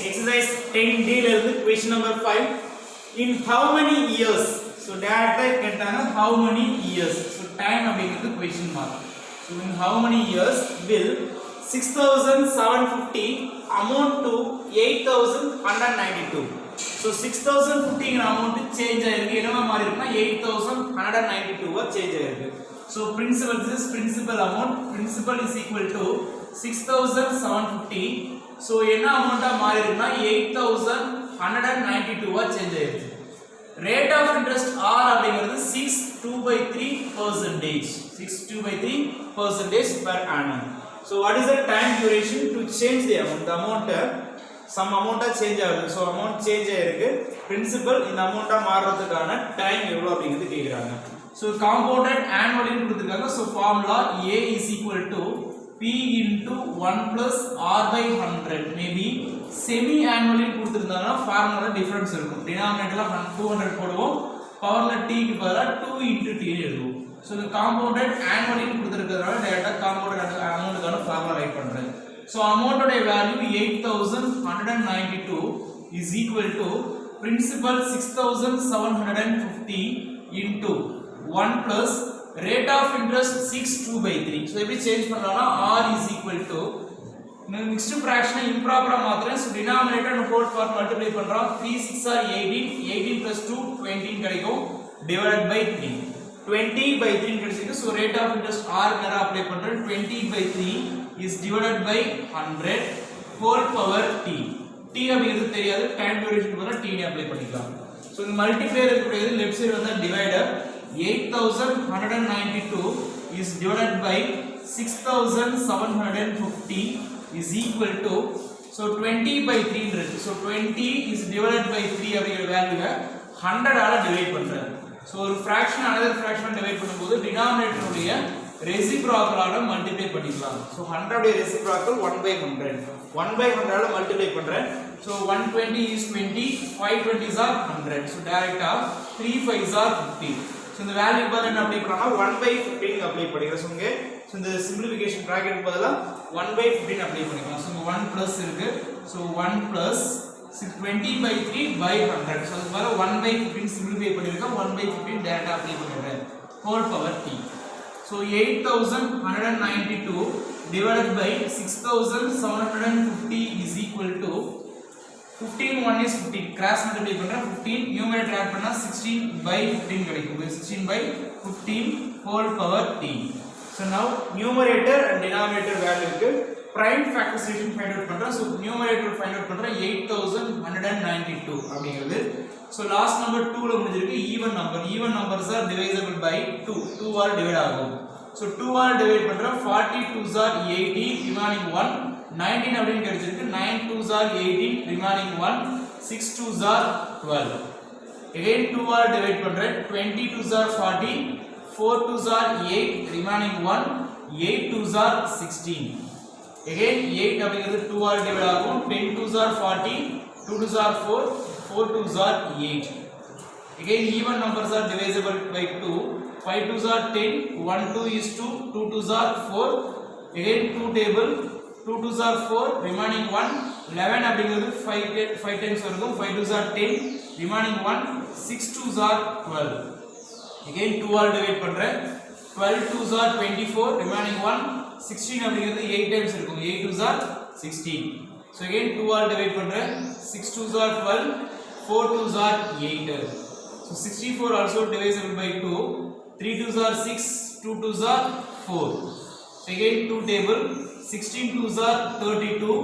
exercise 10D ல இருந்து question number 5. In how many years? So direct கேட்டாங்க how many years? So time அப்படிங்கிறது question mark. So in how many years will 6750 amount to 8192? So 6050 amount change ஆயிருக்கு. என்னமா மாறி இருக்குனா 8192 change ஆயிருக்கு. So principal, this is principal amount. Principal is equal to 6750. So என்ன amount மாறி இருக்குனா 8192 change ஆயிருக்கு. Rate of interest R அப்படிங்கிறது 6.2/3%. 6.2/3% per annum. So what is the time duration to change the amount? The amount some amount change ஆகுது. So amount change ஆயிருக்கு. Principal இந்த amount மாறதுக்கான time எவ்வளவு அப்படிங்கிறது கேக்குறாங்க. So compounded annually கொடுத்திருக்காங்க. So formula A is equal to P into 1 plus R by 100. Maybe semi annually கொடுத்திருந்தாங்கன்னா formula difference இருக்கும். Denominatorல 200 போடுவோம். பவர்ல t க்கு பதிலா 2 into t எழுதுவோம். So the compounded annually கொடுத்திருக்கிறதுனால டைரக்டா compounded amountக்கான formula ரைட் பண்றேன். So amount ஓட value 8192 is equal to principal 6750 into 1 plus rate of interest 6.2/3. So எப்படி change பண்ணலாம்னா r is equal to mixed fraction improper மாத்திரம். So denominator and whole part multiply பண்றோம். 3 6 are 18, 18 plus 2 20 கிடைக்கும் divided by 3. 20/3 கிடைச்சிருக்கு. So rate of interest r நேரா apply பண்றேன். 20/3 is divided by 100 whole power t. t அப்படிங்கிறது தெரியாது. time duration போல t னே அப்ளை பண்ணிக்கலாம். So இந்த மல்டிப்ளையர் இருக்கக்கூடியது லெஃப்ட் சைடு வந்தா divider 8192 is divided by 6750 is equal to, so 20/3 இருக்கு. So 20 is divided by 3 அப்படிங்கிற வேல்யூவை 100 ஆல டிவைட் பண்றேன். So ஒரு fraction another fraction டிவைட் பண்ணும்போது denominator உடைய reciprocal ஆல மல்டிப்ளை பண்ணிக்கலாம். So 100 உடைய reciprocal 1/100. 1/100 ஆல மல்டிப்ளை பண்றேன். So 120 is 20, 5 20s are 100. So direct 3 5s are 50. So இந்த வேல்யூ பதிலா என்ன அப்ளை பண்ணாம 1/15 அப்ளை பண்ணிக்கிறேன். So இந்த simplification bracket பதிலா 1/15 அப்ளை பண்ணிக்கலாம். So 1 plus இருக்கு. So 1 plus 20/3/100. So அது பதிலா 1/15 simplify பண்ணிருக்கேன். 1/15 டைரக்டா அப்ளை பண்ணிடுறேன். whole power t. So 8192 divided by 6750 is equal to 15 1 is 15 cross multiply பண்றேன். 15 numerator add பண்ணா 16/15 கிடைக்கும். 16/15 whole power t. So now numerator and denominator value க்கு prime factorization find out பண்றேன். So numerator find out பண்றேன் 8192 அப்படிங்கிறது. So last number 2 ல முடிஞ்சிருக்கு. even numbers are divisible by 2 all divide ஆகும். So 2 ஆல் டிவைட் பண்றேன். 40 2s are 80 remaining 1, 19 அப்படினு கிடைச்சிருக்கு. 9 2s are 18 remaining 1, 6 2s are 12. again 2 all divide பண்றேன். 20 2s are 40, 4 2s are 8 remaining 1, 8 2s are 16. again 8 அப்படிங்கிறது 2 all divide ஆகும். 10 2s are 40, 2 2s are 4, 4 2s are 8. again even numbers are divisible by 2. 5 2s are 10, 1 2 is 2, 2 2s are 4. again 2 table, 2 2s are 4 remaining 1, 11 அப்படிங்கிறது 5 times வரும். 5 2s are 10 remaining 1, 6 2s are 12. again 2 all divide பண்றேன். 12 2s are 24 remaining 1, 16 அப்படிங்கிறது 8 times இருக்கும். 8 2s are 16. so again 2 all divide பண்றேன். 6 2s are 12, 4 2s are 8. so 64 also divisible by 2. 3 2s are 6, 2 2s are 4. again 2 table, 16 2s are 32.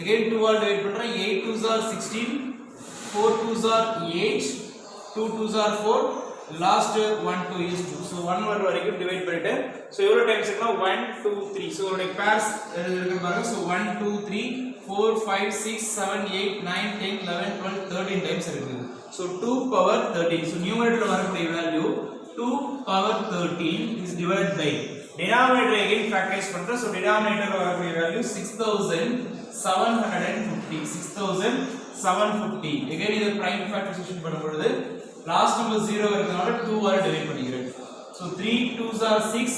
again 2 all divide பண்றேன். 8 2s are 16, 4 2s are 8, 2 2s are 4, last 1 2 is 2. so 1 1 வரைக்கும் divide பண்ணிட்டேன். so எவ்வளவு times இருக்குன்னா 1 2 3. so உடைய pairs இருக்கு பாருங்க. so 1 2 3 4 5 6 7 8 9 10 11 12 13 times இருக்கு. so 2 power 13. so numerator வரக்கூடிய value 2 power 13 is divided by denominator again factorize பண்றேன். so denominator வரக்கூடிய வேல்யூ 6750. 6750. again இது prime factorization பண்ணும்போது last number 0 வரதுனால 2 ஆல் டிவைட் பண்ணிக்கிறேன். so 3 2s are 6,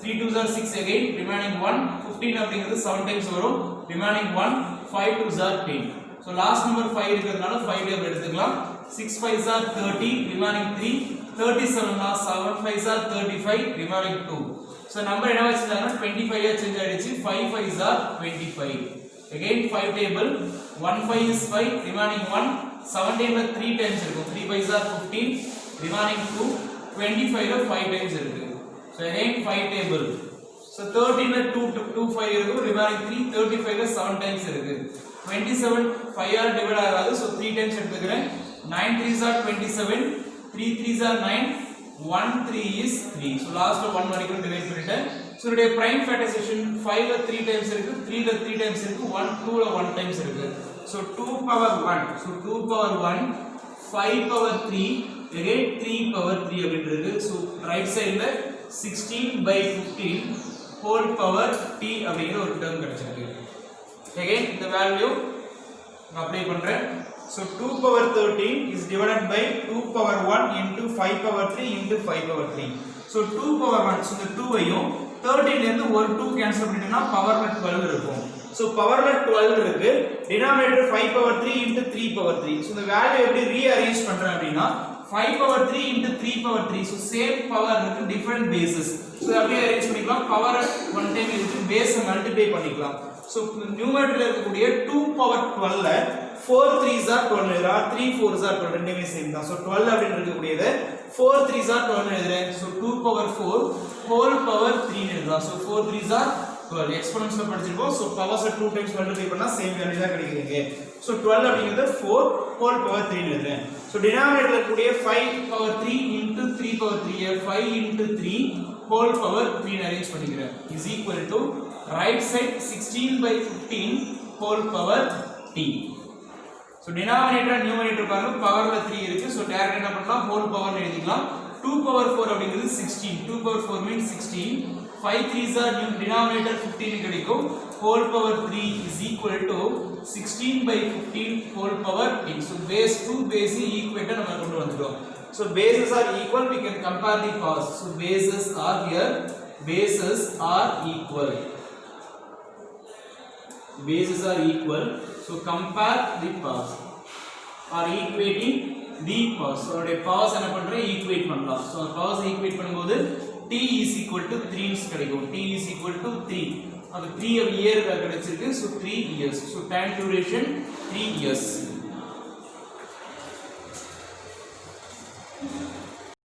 3 2s are 6 again remaining 1, 15 அப்படிங்கிறது 7 times வரும். remaining 1, 5 2s are 10. So last number 5 இருக்கிறதுனால 5 table எடுத்துக்கலாம். 6 5s are 30, remaining 3. 37 na 7 5s are 35, remaining 2. So number என்ன வச்சிருக்காங்க 25 சேஞ்ச் ஆயிடுச்சு. 5 5s are 25. Again 5 table. 1 5 is 5, remaining 1. 7 table 3 times இருக்கும். 3 5s are 15, remaining 2. 25 ல 5 times இருக்கு. So again 5 table. So 13 ல 2 5 இருக்கு, remaining 3. 35 ல 7 times இருக்கு. 27 5 ஆல் டிவைட் ஆகாது, so 3 times எடுத்துக்கிறேன். 9 3s are 27, 3 3s are 9, 1 3 is 3. So last 1 வரைக்கும் டிவைட் பண்ணிட்டேன். So இதோட prime factorization 5 ல 3 times இருக்கு, 3 ல 3 times இருக்கு, 1 2 ல 1 times இருக்கு. So 2 power 1, so 2 power 1, 5 power 3, again 3 power 3 அப்படி இருக்கு. So right side ல 16 by 15 whole power t அப்படிங்கிற ஒரு term கிடைச்சிருக்கு. Again the value apply பண்றேன். So 2 power 13 is divided by 2 power 1 into 5 power 3 into 5 power 3. So 2 power 1, so இந்த 2 ஐயும் 13 ல இருந்து ஒரு 2 கேன்சல் பண்ணிட்டோம்னா பவர்ல 12 இருக்கும். So பவர்ல 12 இருக்கு. denominator 5 power 3 into 3 power 3. So இந்த வேல்யூ எப்படி ரீஅரேஞ்ச் பண்றேன் அப்படினா 5 power 3 into 3 power 3. So same power இருக்கு, different bases. So அப்படியே அரேஞ்ச் பண்ணிக்கலாம். பவர் one time இருக்கு, பேஸ் மல்டிப்ளை பண்ணிக்கலாம். So numerator இருக்கக்கூடிய 2 power 12 ல 4 3s are 12 எழுதுறா, 3 4s are 12 ரெண்டுமே சேம் தான். So 12 அப்படி இருக்கக்கூடியது 4 3s are 12 எழுதுறேன். So 2 power 4 whole power 3 எழுதுறா. So 4 3s are 12. எக்ஸ்போனன்ட்ஸ்ல படிச்சிருக்கோம். So பவர்ஸ் 2 டைம்ஸ் மல்டிப்ளை பண்ணா சேம் வேல்யூ தான் கிடைக்குதுங்க. So 12 அப்படிங்கிறது 4 whole power 3 எழுதுறேன். So denominator இருக்கக்கூடிய 5 power 3 into 3 power 3 5 into 3 whole power 3 arrange பண்ணிக்கிறேன் is equal to right side 16 by 15 whole power t. So denominator numerator பாருங்க பவர்ல 3 இருக்கு. So டைரக்ட் என்ன பண்ணலாம் whole power னு எழுதிக்கலாம். 2 power 4 அப்படிங்கிறது 16. 2 power 4 means 16. 5 3s are denominator 15 கிடைக்கும். whole power 3 is equal to 16 by 15 whole power t. So base 2 base equator நம்ம கொண்டு வந்துட்டோம். So bases are equal, we can compare the powers. So bases are here, bases are equal. Bases are equal. So compare the powers. Or equating the powers. So our powers என்ன பண்றேன் equate பண்ணலாம். So powers equate பண்ணும்போது t is equal to 3 ன்னு கிடைக்கும். t is equal to 3. அது 3 year கிடைச்சிருக்கு. So 3 years. So time duration 3 years.